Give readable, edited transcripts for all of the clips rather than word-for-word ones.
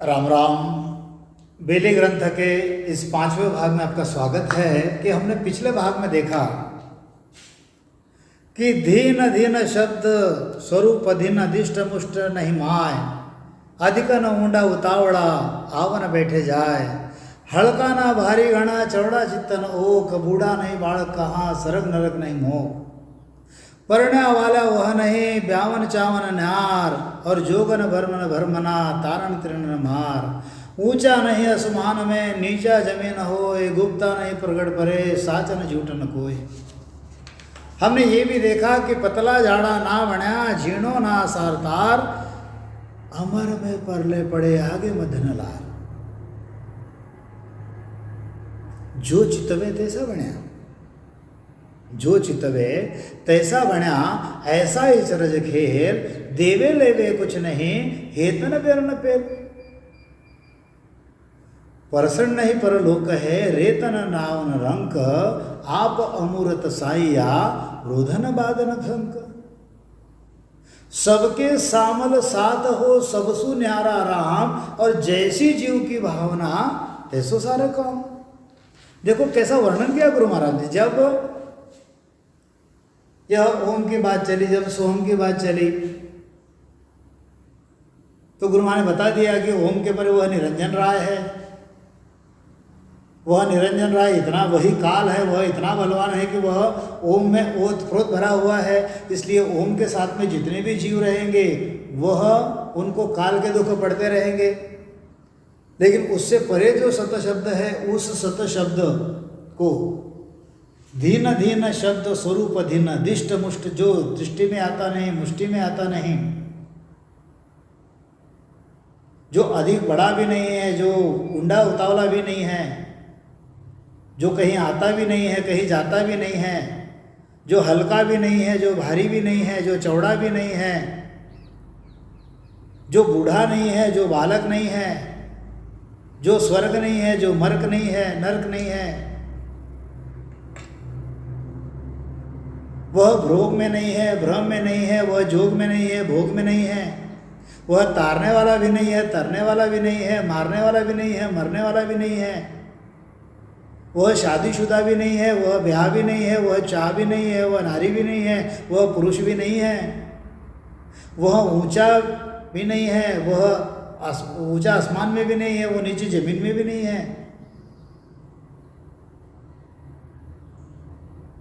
राम राम। बेली ग्रंथ के इस 5वें भाग में आपका स्वागत है कि हमने पिछले भाग में देखा कि धीन धीन शब्द स्वरूप अधीन अधिष्ट मुष्ट नहीं माय, अधिक न ऊंडा उतावड़ा आवन बैठे जाए, हल्का ना भारी घना चौड़ा चित्तन ओक, बूढ़ा नहीं बालक कहाँ सरग नरक नहीं मोक, परण्या वाला वह नहीं ब्यावन चावन न्यार, और जोगन भरमन भरमना तारण त्रिन मार, ऊंचा नहीं आसमान में नीचा जमीन होए, गुप्ता नहीं प्रगट परे साचन झूठन कोय। हमने ये भी देखा कि पतला झाड़ा ना बण्या झीणो ना सारतार, अमर में परले पड़े आगे मधन लार, जो चितवे तैसा बण्या, जो चितवे तैसा बण्या ऐसा ही चरज खेल, देवे लेवे कुछ नहीं हेतन बेर न पेल, परसण नहीं परलोक है रेतन नावन रंक, आप अमूरत साइया रोधन बादन फंक, सबके सामल साथ हो सबसु न्यारा राम, और जैसी जीव की भावना तैसो सारे काम। देखो कैसा वर्णन किया गुरु महाराज ने। जब यह ओम की बात चली, जब सोम की बात चली, तो गुरु महाराज ने बता दिया कि ओम के परे वह निरंजन राय है, वह निरंजन राय इतना वही काल है, वह इतना बलवान है कि वह ओम में ओतप्रोत भरा हुआ है, इसलिए ओम के साथ में जितने भी जीव रहेंगे वह उनको काल के दुख पड़ते रहेंगे। लेकिन उससे परे जो सत शब्द है, उस सत शब्द को धीन धीन शब्द स्वरूप धीन दिष्ट मुष्ट, जो दृष्टि में आता नहीं मुष्टि में आता नहीं, जो अधिक बड़ा भी नहीं है, जो ऊंडा उतावला भी नहीं है, जो कहीं आता भी नहीं है कहीं जाता भी नहीं है, जो हल्का भी नहीं है जो भारी भी नहीं है, जो चौड़ा भी नहीं है, जो बूढ़ा नहीं है जो बालक नहीं है, जो स्वर्ग नहीं है जो मर्क नहीं है नरक नहीं है, वह भोग में नहीं है भ्रम में नहीं है, वह जोग में नहीं है भोग में नहीं है, वह तारने वाला भी नहीं है तरने वाला भी नहीं है, मारने वाला भी नहीं है मरने वाला भी नहीं है, वह शादीशुदा भी नहीं है, वह ब्याह भी नहीं है, वह चाह भी नहीं है, वह नारी भी नहीं है, वह पुरुष भी नहीं है, वह ऊंचा भी नहीं है, वह ऊंचा आसमान में भी नहीं है, वो नीचे जमीन में भी नहीं है,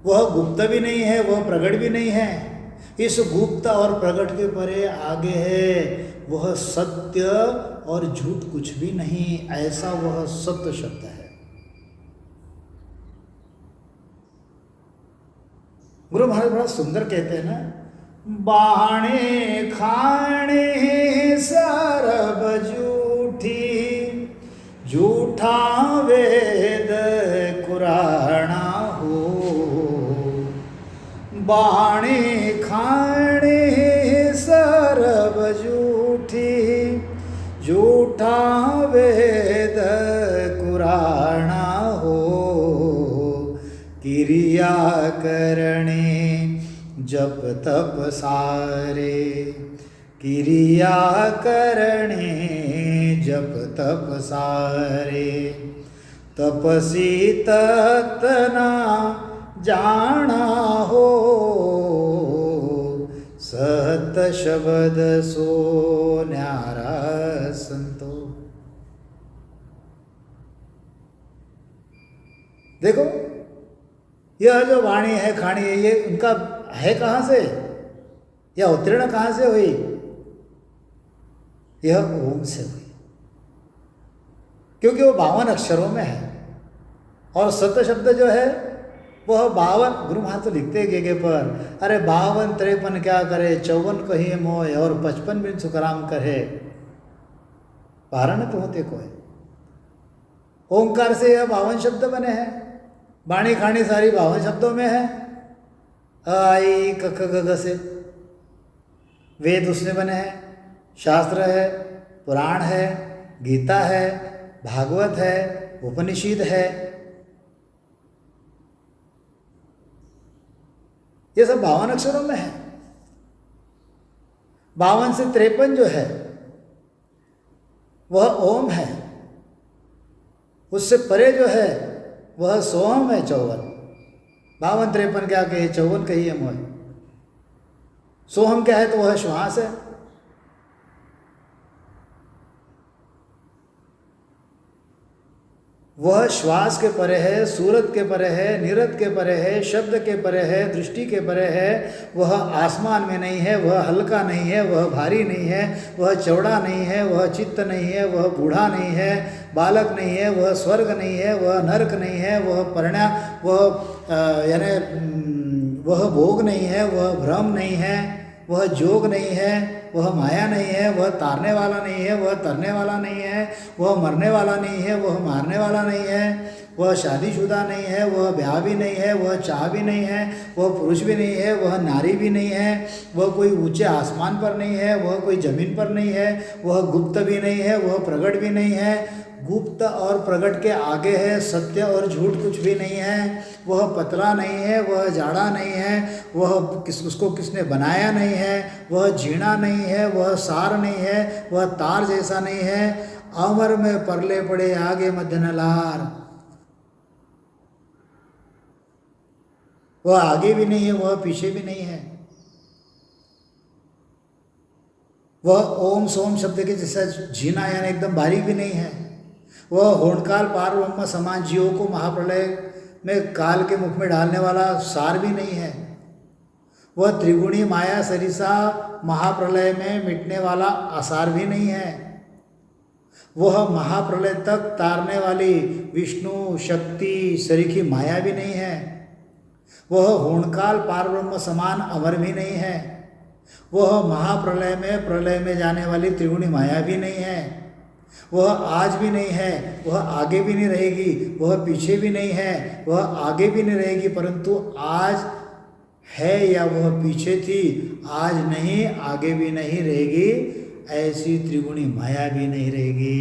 वह गुप्त भी नहीं है, वह प्रगट भी नहीं है। इस गुप्त और प्रगट के परे आगे है वह सत्य, और झूठ कुछ भी नहीं, ऐसा वह सत्य शब्द है। गुरु महाराज बड़ा सुंदर कहते हैं ना, बाणे खाणे सरब झूठी, झूठा वेद कुराना हो, बाणे खाणे सरब झूठी, झूठा वेद कुराना हो, क्रिया करणे जप तप सारे, क्रिया करणे जप तप सारे, तपसी ततना जाना हो, सत शब्द सो न्यारा संतो। देखो यह जो वाणी है खाणी है, ये उनका है कहाँ से, यह उत्तीर्ण कहाँ से हुई, यह ओम से हुई, क्योंकि वो 52 अक्षरों में है। और सत शब्द जो है वह 52, गुरु महाराज तो लिखते हैं गेगे पर, अरे 52 53 क्या करे, 54 कही मोय, और 55 बिन सुखराम कहे, 12 तो होते कोई। ओंकार से यह 52 शब्द बने हैं, बाणी खाणी सारी 52 शब्दों में है, आई कख गग से वेद उसमें बने हैं, शास्त्र है, पुराण है, गीता है, भागवत है, उपनिषद है, ये सब 52 अक्षरों में है। 52 से 53 जो है वह ओम है, उससे परे जो है वह सोहम है 54। 52 53 क्या कहे, 54 कहिए मोह। सोहम क्या है, तो वह श्वास है। वह श्वास के परे है, सूरत के परे है, निरत के परे है, शब्द के परे है, दृष्टि के परे है। वह आसमान में नहीं है, वह हल्का नहीं है, वह भारी नहीं है, वह चौड़ा नहीं है, वह चित्त नहीं है, वह बूढ़ा नहीं है, बालक नहीं है, वह स्वर्ग नहीं है, वह नरक नहीं है, वह यानी वह भोग नहीं है, वह भ्रम नहीं है, वह जोग नहीं है, वह माया नहीं है, वह तारने वाला नहीं है, वह तरने वाला नहीं है, वह मरने वाला नहीं है, वह मारने वाला नहीं है, वह शादीशुदा नहीं है, वह ब्याह भी नहीं है, वह चाह भी नहीं है, वह पुरुष भी नहीं है, वह नारी भी नहीं है, वह कोई ऊंचे आसमान पर नहीं है, वह कोई जमीन पर नहीं है, वह गुप्त भी नहीं है, वह प्रकट भी नहीं है। गुप्त और प्रकट के आगे है सत्य और झूठ, कुछ भी नहीं है। वह पतला नहीं है, वह जाड़ा नहीं है, वह उसको किसने बनाया नहीं है, वह झीणा नहीं है, वह सार नहीं है, वह तार जैसा नहीं है। अमर में परले पड़े आगे मध्य न लार, वह आगे भी नहीं है, वह पीछे भी नहीं है। वह ओम सोम शब्द के जैसा झीना यानी एकदम बारीक भी नहीं है। वह होणकाल पार ब्रह्म समान जीवों को महाप्रलय में काल के मुख में डालने वाला सार भी नहीं है। वह त्रिगुणी माया सरिसा महाप्रलय में मिटने वाला आसार भी नहीं है। वह महाप्रलय तक तारने वाली विष्णु शक्ति सरीखी माया भी नहीं है। वह होणकाल पार ब्रह्म समान अमर भी नहीं है। वह महाप्रलय में प्रलय में जाने वाली त्रिगुणी माया भी नहीं है। वह आज भी नहीं है, वह आगे भी नहीं रहेगी, वह पीछे भी नहीं है, वह आगे भी नहीं रहेगी, परंतु आज है या वह पीछे थी, आज नहीं आगे भी नहीं रहेगी, ऐसी त्रिगुणी माया भी नहीं रहेगी।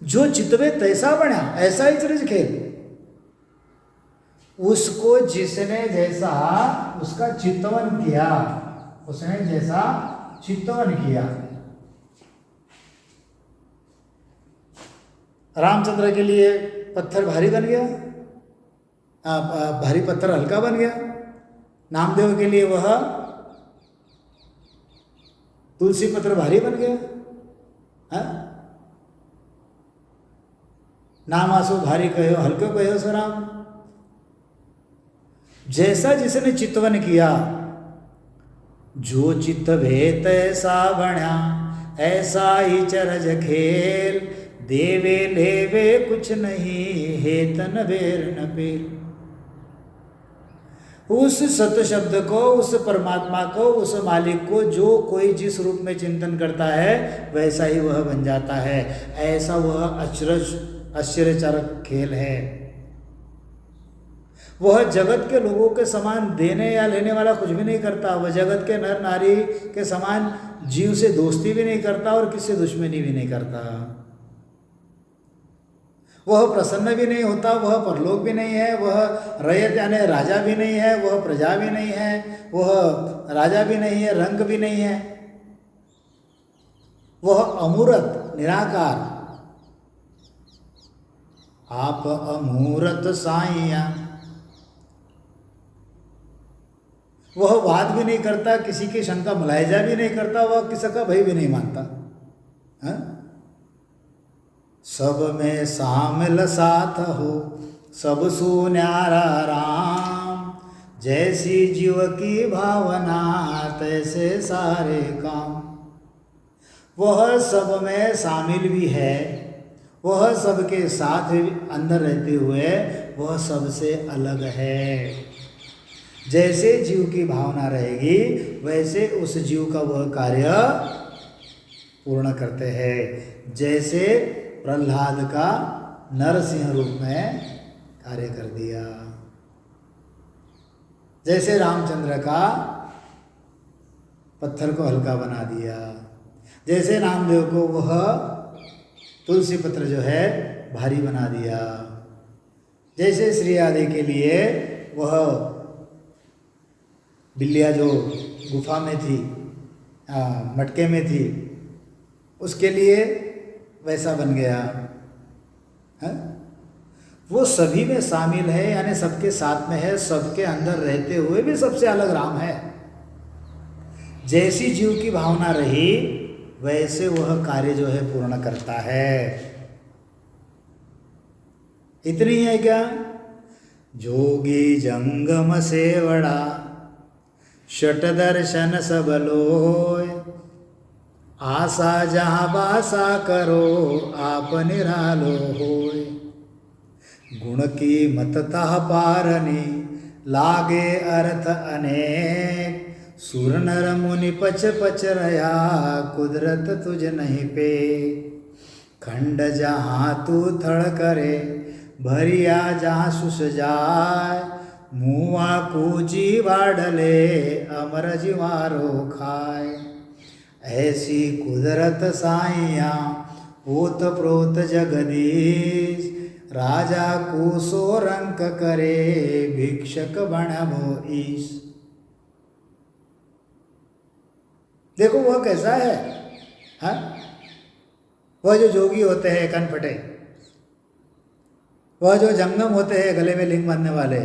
जो चितवे तैसा बना, ऐसा ही चरित खेल। उसको जिसने जैसा उसका चित्तवन किया, उसने जैसा चित्तवन किया। रामचंद्र के लिए पत्थर भारी बन गया, भारी पत्थर हल्का बन गया। नामदेव के लिए वह तुलसी पत्र भारी बन गया। है नामासो भारी कहो हल्को कहो सो राम। जैसा जिसने चित्तवन किया, जो चित्त भेत ऐसा बण्या, ऐसा ही चरज खेल। देवे लेवे कुछ नहीं, हेतन बेर न पेल। उस सत्य शब्द को, उस परमात्मा को, उस मालिक को जो कोई जिस रूप में चिंतन करता है वैसा ही वह बन जाता है। ऐसा वह आश्चर्यचरक खेल है। वह जगत के लोगों के समान देने या लेने वाला कुछ भी नहीं करता। वह जगत के नर नारी के समान जीव से दोस्ती भी नहीं करता और किसी से दुश्मनी भी नहीं करता। वह प्रसन्न भी नहीं होता, वह परलोक भी नहीं है, वह रयत यानी राजा भी नहीं है, वह प्रजा भी नहीं है, वह राजा भी नहीं है, रंग भी नहीं है। वह अमूर्त निराकार, आप अमूर्त साईया। वह वाद भी नहीं करता, किसी की शंका मुलायजा भी नहीं करता, वह किसी का भय भी नहीं मानता। है? सब में शामिल साथ हो, सब सुन्यारा राम। जैसी जीव की भावना तैसे सारे काम। वह सब में शामिल भी है, वह सबके साथ अंदर रहते हुए वह सबसे अलग है। जैसे जीव की भावना रहेगी वैसे उस जीव का वह कार्य पूर्ण करते हैं। जैसे प्रहलाद का नरसिंह रूप में कार्य कर दिया, जैसे रामचंद्र का पत्थर को हल्का बना दिया, जैसे नामदेव को वह तुलसी पत्र जो है भारी बना दिया, जैसे श्री आदि के लिए वह बिल्लियाँ जो गुफा में थी, मटके में थी, उसके लिए वैसा बन गया है। वो सभी में शामिल है, यानी सबके साथ में है, सबके अंदर रहते हुए भी सबसे अलग राम है। जैसी जीव की भावना रही वैसे वह कार्य जो है पूर्ण करता है। इतनी है क्या? जोगी जंगम सेवड़ा शट दर्शन सब लोय, आशा जहाँ बासा करो आप निरालो होय। गुण की मतता पारनी लागे अर्थ अनेक, सुर नर मुनि पच पच रया कुदरत तुझ नहीं पे। खंड जहाँ तू थड़ करे भरिया जहाँ सुस जाय, मुआ कूजी वाडले अमर जीवारो खाए। ऐसी कुदरत साइया ओत प्रोत जगदीश, राजा को सो रंक करे भिक्षक बनबो ईश। देखो वह कैसा है, हाँ? वह जो जोगी होते हैं कनफटे, वह जो जंगम होते हैं गले में लिंग बांधने वाले,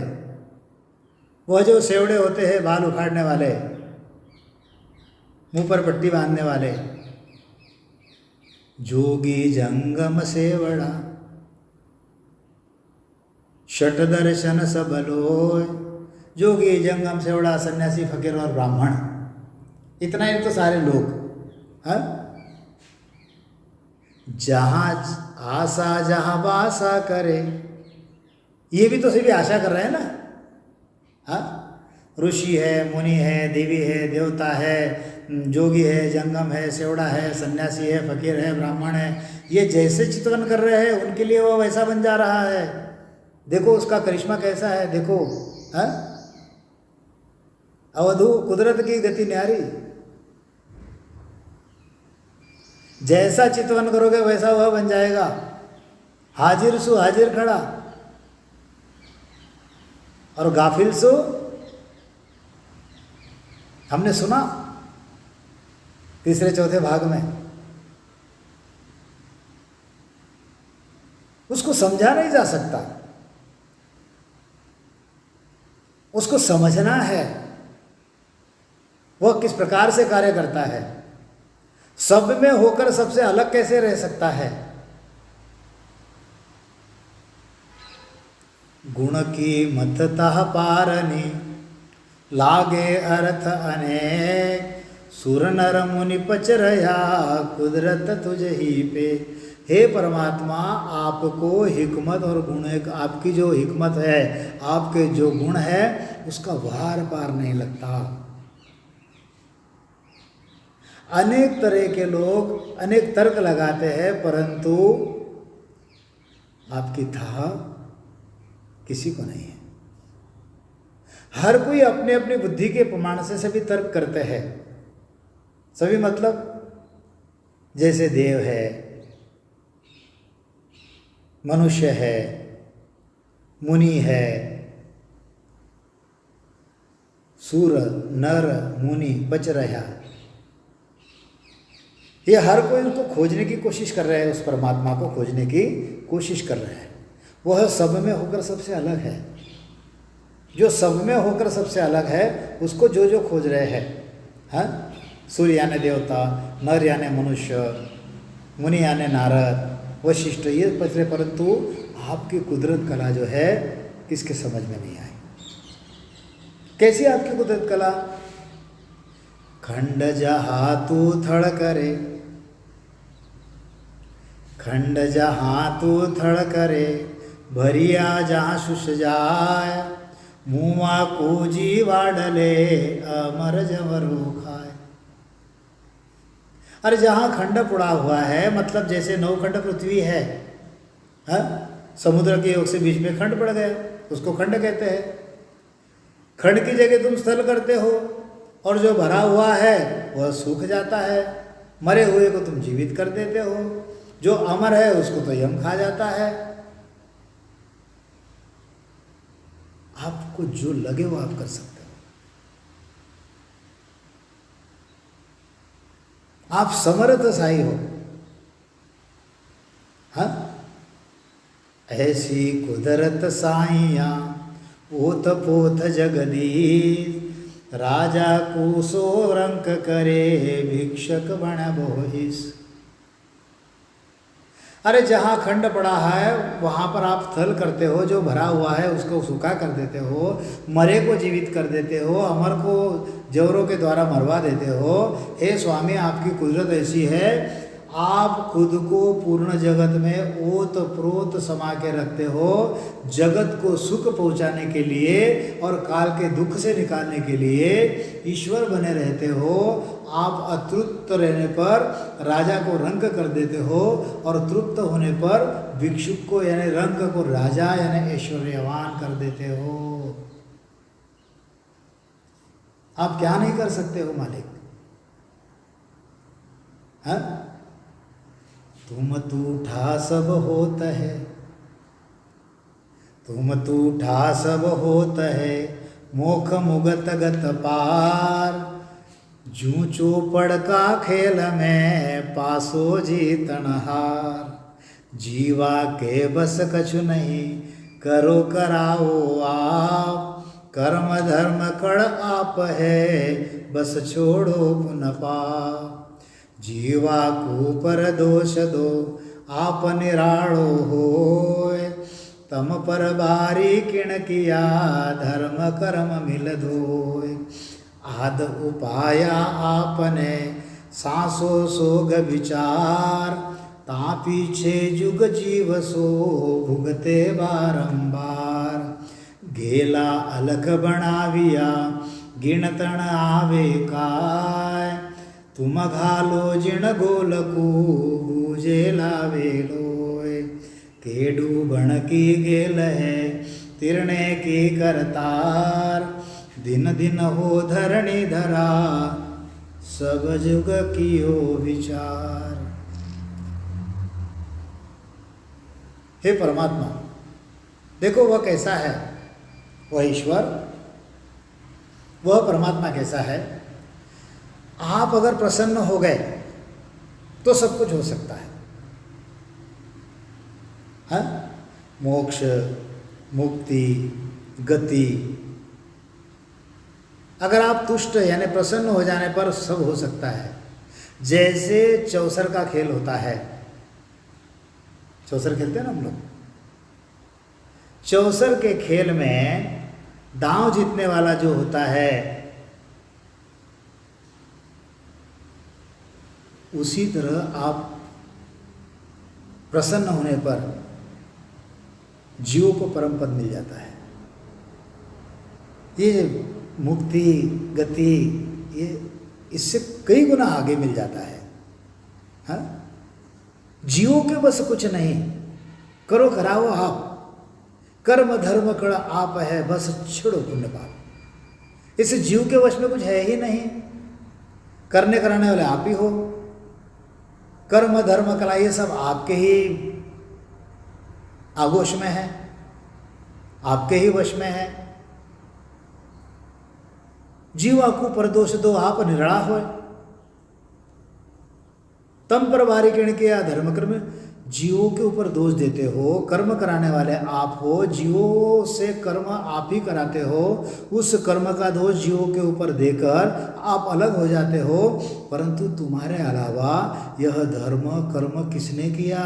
वह जो सेवड़े होते हैं बाल उखाड़ने वाले, मुंह पर पट्टी बांधने वाले, जोगी जंगम सेवड़ा शट दर्शन सब लोय। जोगी जंगम सेवड़ा सन्यासी फकीर और ब्राह्मण, इतना ही तो सारे लोग, हाँ? जहाँ आशा जहाँ वासा करे, ये भी तो सभी आशा कर रहे हैं ना, हाँ? ऋषि है, मुनि है, देवी है, देवता है, जोगी है, जंगम है, सेवड़ा है, सन्यासी है, फकीर है, ब्राह्मण है, ये जैसे चितवन कर रहे हैं उनके लिए वो वैसा बन जा रहा है। देखो उसका करिश्मा कैसा है, देखो, हाँ? अवधू कुदरत की गति न्यारी, जैसा चितवन करोगे वैसा वह बन जाएगा। हाजिर सु हाजिर खड़ा और गाफिल सु, हमने सुना तीसरे चौथे भाग में, उसको समझा नहीं जा सकता, उसको समझना है वह किस प्रकार से कार्य करता है। सब में होकर सबसे अलग कैसे रह सकता है। गुण की मतता पारनी लागे अर्थ अनेक, सुर नर मुनि पच रया कुदरत तुझ ही पे। हे परमात्मा, आपको हिकमत और गुण, आपकी जो हिकमत है, आपके जो गुण है, उसका वार पार नहीं लगता। अनेक तरह के लोग अनेक तर्क लगाते हैं, परंतु आपकी था किसी को नहीं है। हर कोई अपने अपनी बुद्धि के प्रमाण से सभी तर्क करते हैं। सभी मतलब जैसे देव है, मनुष्य है, मुनि है, सूर नर मुनि बच रहा, ये हर कोई उनको खोजने की कोशिश कर रहे हैं, उस परमात्मा को खोजने की कोशिश कर रहे हैं। वह सब में होकर सबसे अलग है। जो सब में होकर सबसे अलग है उसको जो जो खोज रहे हैं, हाँ? सूर्य यानी देवता, नर यानी मनुष्य, मुनि यानी नारद, वशिष्ठ, ये पचरे, परंतु आपकी कुदरत कला जो है किसके समझ में नहीं आई। कैसी आपकी कुदरत कला? खंड जहाँ तू थड़ करे, खंड जहाँ तू थड़ करे भरिया जहाँ सुस जाय, मुआ कूजी वाडले अमर जवरो खाए। अरे जहाँ खंड पड़ा हुआ है, मतलब जैसे नौखंड पृथ्वी है, हाँ? समुद्र के योग से बीच में खंड पड़ गया, उसको खंड कहते हैं। खंड की जगह तुम स्थल करते हो, और जो भरा हुआ है वह सूख जाता है। मरे हुए को तुम जीवित कर देते हो, जो अमर है उसको तो यम खा जाता है। आपको जो लगे वो आप कर सकते हो। आप समर्थशाही हो, ऐसी कुदरत साइया ओत पोथ जगदीश, राजा कूसो रंक करे भिक्षक बन बोहिस। अरे जहाँ खंड पड़ा है वहाँ पर आप थल करते हो, जो भरा हुआ है उसको सूखा कर देते हो, मरे को जीवित कर देते हो, अमर को जौहरों के द्वारा मरवा देते हो। हे स्वामी, आपकी कुदरत ऐसी है, आप खुद को पूर्ण जगत में ओत प्रोत समा के रखते हो, जगत को सुख पहुंचाने के लिए और काल के दुख से निकालने के लिए ईश्वर बने रहते हो। आप अतृप्त रहने पर राजा को रंक कर देते हो और तृप्त होने पर भिक्षुक को यानी रंक को राजा यानी ऐश्वर्यवान कर देते हो। आप क्या नहीं कर सकते हो मालिक? हाँ, तुम टूठा सब होत है, तुम टूठा सब होत है, मोख मुगत गत पार, जू चौपड़ का खेल में पासो जीतन हार, जीवा के बस कछु नहीं करो कराओ आप, कर्म धर्म कड़ आप है बस छोड़ो पुन पाप, जीवा को पर दोष दो आप निराड़ो होय, तम पर बारी किण किया धर्म कर्म मिल धोय, आद उपाया आपने सांसो सोग विचार, ता पीछे जुग जीव सो भुगते बारंबार, गेला अलख बनाविया गिनतण आवे काय, तुम घालो जिण गोलकू बूझे लावे लोय, केडू बण की गेल है तिरणे की करतार, दिन दिन हो धरणी धरा सब जुग कियो विचार। हे परमात्मा, देखो वह कैसा है, वह ईश्वर, वह परमात्मा कैसा है। आप अगर प्रसन्न हो गए तो सब कुछ हो सकता है। हाँ? मोक्ष, मुक्ति, गति, अगर आप तुष्ट यानी प्रसन्न हो जाने पर सब हो सकता है। जैसे चौसर का खेल होता है, चौसर खेलते हैं ना हम लोग, चौसर के खेल में दांव जीतने वाला जो होता है, उसी तरह आप प्रसन्न होने पर जीवों को परम पद मिल जाता है। ये मुक्ति, गति, ये इससे कई गुना आगे मिल जाता है। हाँ, जीवों के बस कुछ नहीं, करो कराओ आप, कर्म धर्म कड़ आप है बस छोड़ो पुण्य पाप। इस जीव के वश में कुछ है ही नहीं, करने कराने वाले आप ही हो, कर्म धर्म कला ये सब आपके ही आगोश में है, आपके ही वश में है। जीवा को पर दोष दो आप निराड़ा हो, तम पर बारी किण किया धर्म कर्म, जीवों के ऊपर दोष देते हो, कर्म कराने वाले आप हो, जीवों से कर्म आप ही कराते हो, उस कर्म का दोष जीवों के ऊपर देकर आप अलग हो जाते हो। परंतु तुम्हारे अलावा यह धर्म कर्म किसने किया?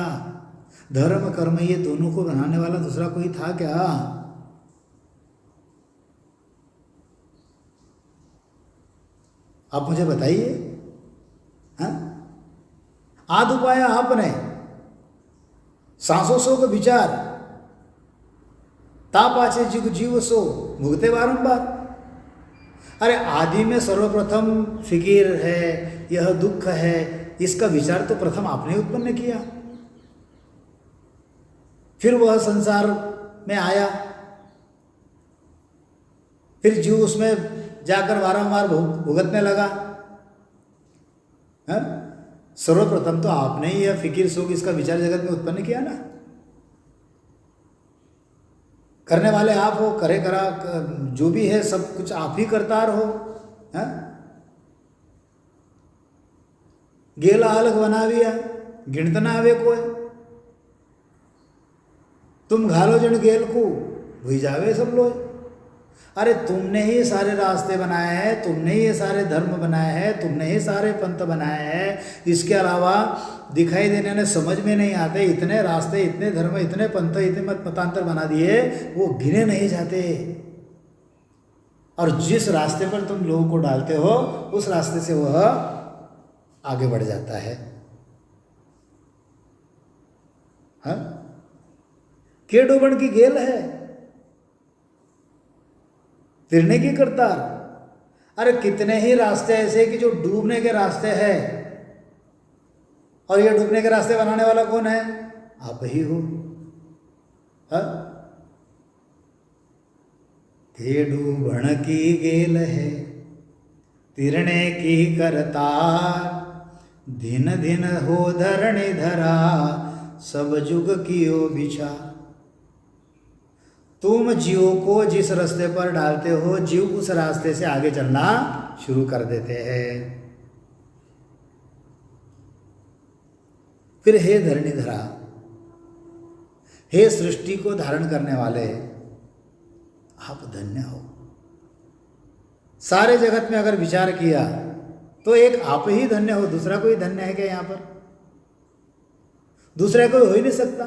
धर्म कर्म ये दोनों को बनाने वाला दूसरा कोई था क्या? आप मुझे बताइए। हाँ, आद उपाय आपने, सांसों सो का विचार, तापाचे जुग जीव सो भुगते बारंबार। अरे आदि में सर्वप्रथम फिकीर है, यह दुख है, इसका विचार तो प्रथम आपने उत्पन्न किया, फिर वह संसार में आया, फिर जीव उसमें जाकर बारंबार भुगतने लगा। हाँ? सर्वप्रथम तो आपने ही यह फिकिर सोग इसका विचार जगत में उत्पन्न किया ना। करने वाले आप हो, करे करा जो भी है सब कुछ आप ही करतार हो। हाँ? गेला अलग बनाविया गिनत ना आवे कोई। तुम घालो जन गेल को भूल जावे सब लोग। अरे तुमने ही सारे रास्ते बनाए हैं, तुमने ही ये सारे धर्म बनाए हैं, तुमने ही सारे पंथ बनाए हैं। इसके अलावा दिखाई देने में समझ में नहीं आते, इतने रास्ते, इतने धर्म, इतने पंथ, इतने मतांतर बना दिए, वो गिने नहीं जाते। और जिस रास्ते पर तुम लोगों को डालते हो उस रास्ते से वह आगे बढ़ जाता है। हाँ, के डूबण की गेल है, तिरने की करतार। अरे कितने ही रास्ते ऐसे कि जो डूबने के रास्ते हैं, और ये डूबने के रास्ते बनाने वाला कौन है? आप ही हो। हाँ, के डूबण की गेल है, तिरने की करतार, दिन दिन हो धरणी धरा, सब जुग कियो विचार। तुम जीव को जिस रास्ते पर डालते हो, जीव उस रास्ते से आगे चलना शुरू कर देते हैं। फिर हे धरणीधरा, हे सृष्टि को धारण करने वाले, आप धन्य हो। सारे जगत में अगर विचार किया तो एक आप ही धन्य हो, दूसरा कोई धन्य है क्या? यहां पर दूसरा कोई हो ही नहीं सकता।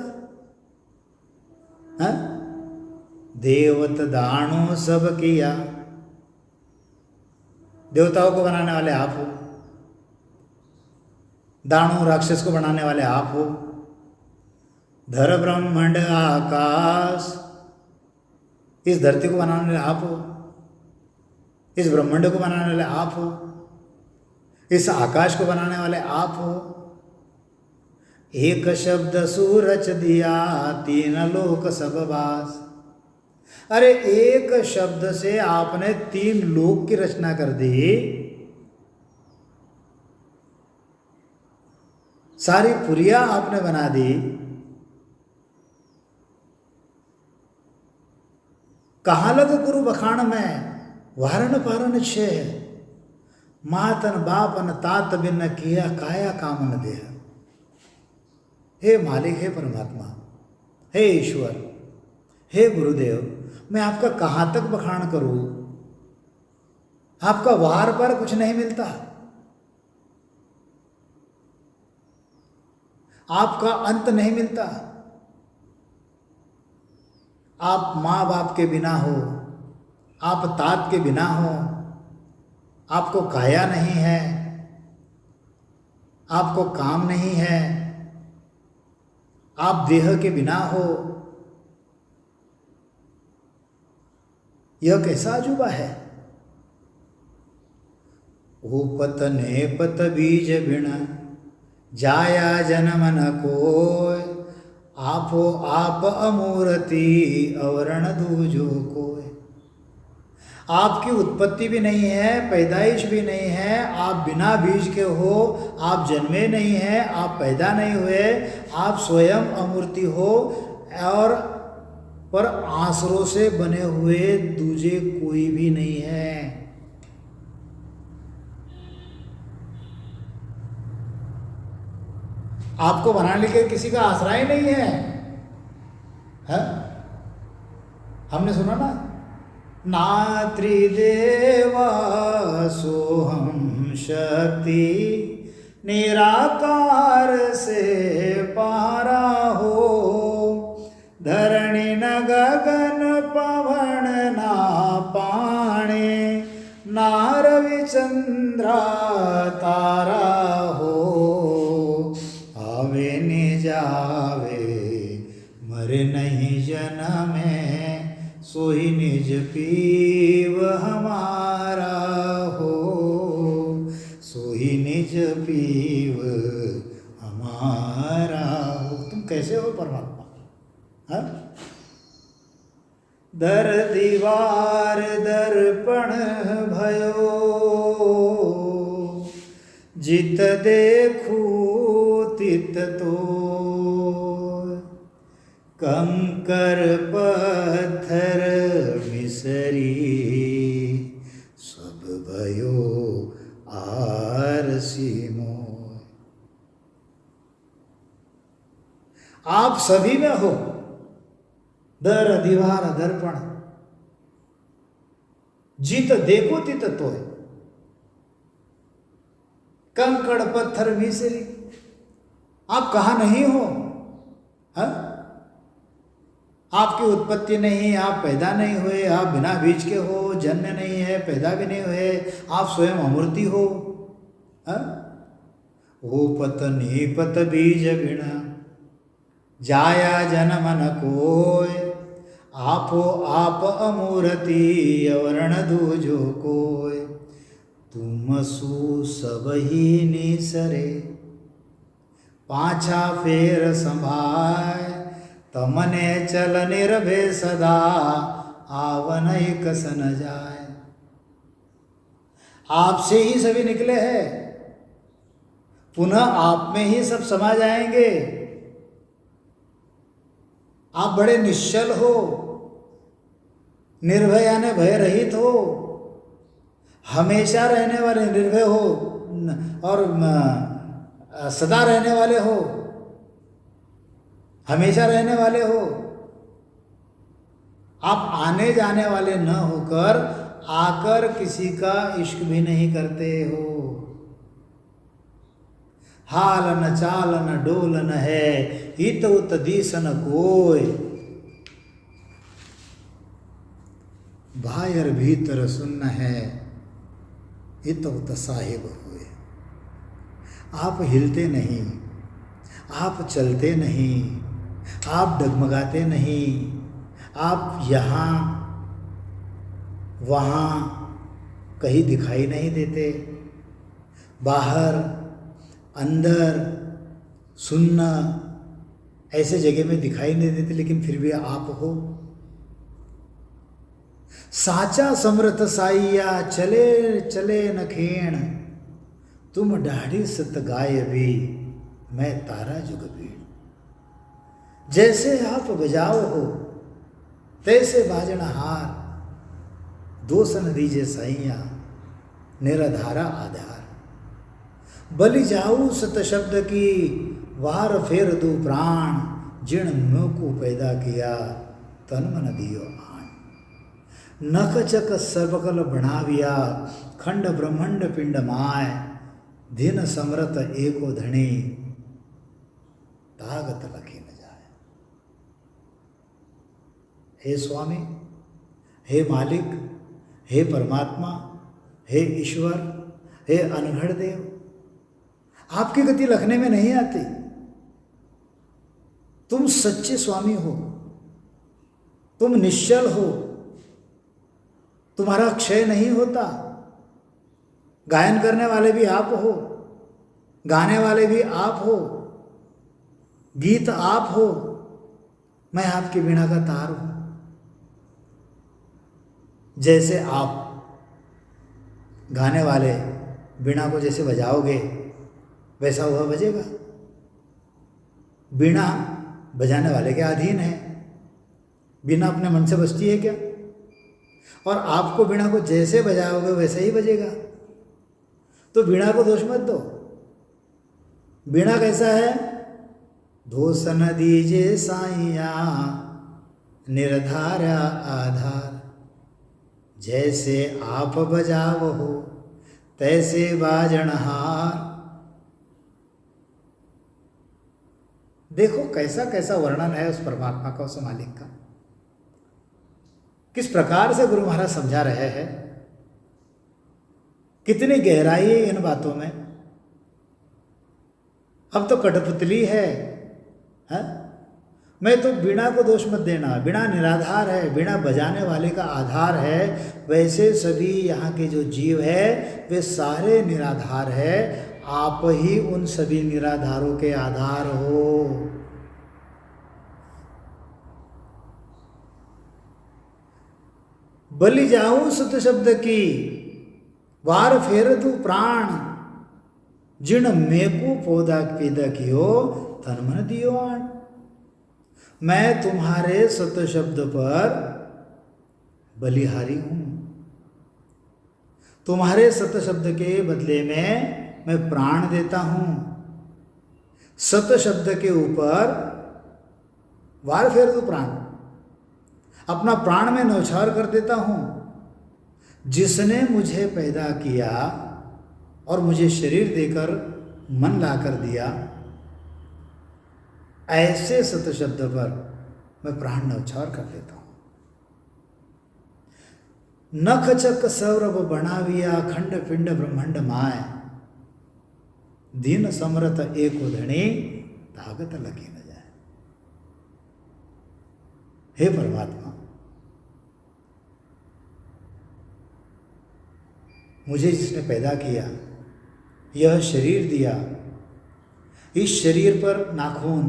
हाँ? देवत दाणु सब किया, देवताओं को बनाने वाले आप हो, दाणु राक्षस को बनाने वाले आप हो, धर ब्रह्मांड आकाश, इस धरती को बनाने वाले आप हो, इस ब्रह्मांड को बनाने वाले आप हो, इस आकाश को बनाने वाले आप हो। एक शब्द सूरज दिया, तीन लोक सब बास। अरे एक शब्द से आपने तीन लोक की रचना कर दी। सारी पुरिया आपने बना दी। कहाँ लग गुरु बखान में, वारण पारण छे, मातन बापन तात बिन किया, काया कामन देह। हे मालिक, हे परमात्मा, हे ईश्वर, हे गुरुदेव, मैं आपका कहाँ तक बखान करूं? आपका वार पर कुछ नहीं मिलता, आपका अंत नहीं मिलता। आप माँ बाप के बिना हो, आप तात के बिना हो, आपको काया नहीं है, आपको काम नहीं है, आप देह के बिना हो। यह कैसा अजूबा है? ओ पतने पत बीज बिण, जाया जन्म न कोय, आपो आप अमूर्ति, अवरण दूजो कोय। आपकी उत्पत्ति भी नहीं है, पैदाइश भी नहीं है, आप बिना बीज के हो, आप जन्मे नहीं हैं, आप पैदा नहीं हुए, आप स्वयं अमूर्ति हो, और पर आसरों से बने हुए दूजे कोई भी नहीं है। आपको बनाने के किसी का आसरा ही नहीं है? हमने सुना ना, नात्रिदेवा सोहम शक्ति, निराकार से पारा हो, धरणी न गगन पवन ना पाणे, ना रवि चंद्रा तारा हो, आवे नि जावे मरे नहीं जन्मे, सोही निज पीव हमारा हो, सोही निज पीव हमारा हो। तुम कैसे हो परमात्मा? हाँ? दर दीवार दर्पण भयो, जित देखू तित तो, कंकर पत्थर मिसरी, सब भयो आरसी मोय। आप सभी में हो, दर दीवार दर्पण, जीत देखो तित तोय, कंकड़ पत्थर मिसरी। आप कहाँ नहीं हो? हा? आपकी उत्पत्ति नहीं, आप पैदा नहीं हुए, आप बिना बीज के हो, जन्म नहीं है, पैदा भी नहीं हुए, आप स्वयं अमूर्ति हो। हा? ओ पत निपत बीज बिना जाया जन्म न कोय, आपो आप अमूर्ति अवर्ण दूजो कोय, तुम सु सब ही निसरे पाछा फेर संभाय, तमने चल निर्भय सदा आवन एक सन जाए। आपसे ही सभी निकले हैं, पुनः आप में ही सब समा जाएंगे। आप बड़े निश्चल हो, निर्भय यानी भय रहित हो, हमेशा रहने वाले निर्भय हो और सदा रहने वाले हो, हमेशा रहने वाले हो। आप आने जाने वाले न होकर आकर किसी का इश्क भी नहीं करते हो। हाल न चाल न डोल न है, हित उत दीसन कोय, बाहर भीतर सुन्न है, हित उत साहिब हुए। आप हिलते नहीं, आप चलते नहीं, आप डगमगाते नहीं, आप यहाँ वहाँ कहीं दिखाई नहीं देते। बाहर अंदर सुनना ऐसे जगह में दिखाई नहीं देते, लेकिन फिर भी आप हो। साचा समर्थ साइया चले चले न खेण, तुम ढाढ़ी सत गाय भी मैं तारा जुग भीड़। जैसे आप बजाओ हो तैसे बाजन हार, दोसन दीजे साइया निराधारा आधार। बलि जाऊं सत शब्द की वार फेर दू प्राण, जिण मुँह को पैदा किया तन मन दियो आन। नख चक सर्वकल बनाविया, खंड ब्रह्मंड पिंड माय, दिन समरत एको धनी, तागत लखी न जाए। हे स्वामी, हे मालिक, हे परमात्मा, हे ईश्वर, हे अनघड़ देव, आपकी गति लखने में नहीं आती। तुम सच्चे स्वामी हो, तुम निश्चल हो, तुम्हारा क्षय नहीं होता। गायन करने वाले भी आप हो, गाने वाले भी आप हो, गीत आप हो, मैं आपकी वीणा का तार हूं। जैसे आप गाने वाले वीणा को जैसे बजाओगे वैसा वह बजेगा। वीणा बजाने वाले के अधीन है, वीणा अपने मन से बजती है क्या? और आपको वीणा को जैसे बजाओगे वैसे ही बजेगा। तो वीणा को दोष मत दो। वीणा कैसा है? दोष न दीजे साइया निर्धारा आधार, जैसे आप बजाओ हो तैसे बाजनहार। देखो कैसा कैसा वर्णन है उस परमात्मा का, उस मालिक का। किस प्रकार से गुरु महाराज समझा रहे हैं, कितनी गहराई है इन बातों में। अब तो कठपुतली है, मैं तो वीणा को दोष मत देना। वीणा निराधार है, वीणा बजाने वाले का आधार है। वैसे सभी यहाँ के जो जीव है वे सारे निराधार है। आप ही उन सभी निराधारों के आधार हो। बलि जाऊं सत शब्द की वार फेर दू प्राण, जिण मेकू पौधा पैदा कियो तन मन दियो आन। मैं तुम्हारे सत शब्द पर बलिहारी हूं। तुम्हारे सत शब्द के बदले में मैं प्राण देता हूं। सत शब्द के ऊपर वार फेर दो प्राण, अपना प्राण में न्यौछावर कर देता हूँ। जिसने मुझे पैदा किया और मुझे शरीर देकर मन लाकर दिया, ऐसे सत शब्द पर मैं प्राण न्यौछावर कर देता हूँ। नख चक सौरभ बनाविया खंड पिंड ब्रह्मांड माय, दीन समरथ एक उधणी ताकत लगी न जाए। हे परमात्मा, मुझे जिसने पैदा किया, यह शरीर दिया, इस शरीर पर नाखून,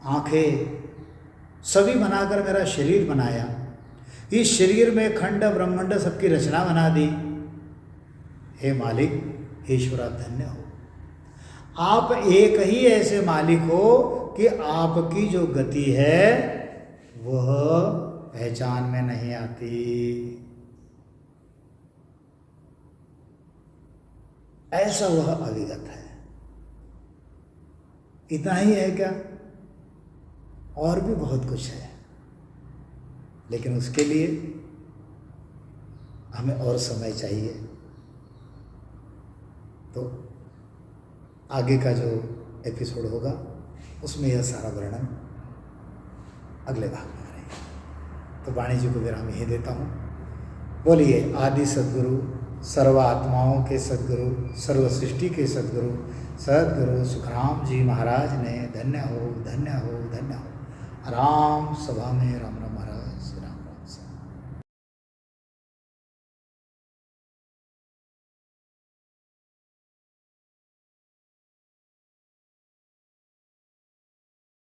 आंखें सभी बनाकर मेरा शरीर बनाया, इस शरीर में खंड ब्रह्मांड सबकी रचना बना दी। हे मालिक, हे ईश्वर, आप धन्य हो। आप एक ही ऐसे मालिक हो कि आपकी जो गति है वह पहचान में नहीं आती। ऐसा वह अविगत है। इतना ही है क्या? और भी बहुत कुछ है, लेकिन उसके लिए हमें और समय चाहिए। तो आगे का जो एपिसोड होगा उसमें यह सारा वर्णन अगले भाग में रहेगा। तो वाणी जी को विराम यही देता हूँ। बोलिए आदि सद्गुरु, सर्व आत्माओं के सद्गुरु, सर्व सृष्टि के सद्गुरु, सद्गुरु सुखराम जी महाराज ने धन्य हो, धन्य हो, धन्य हो। राम सभा में राम।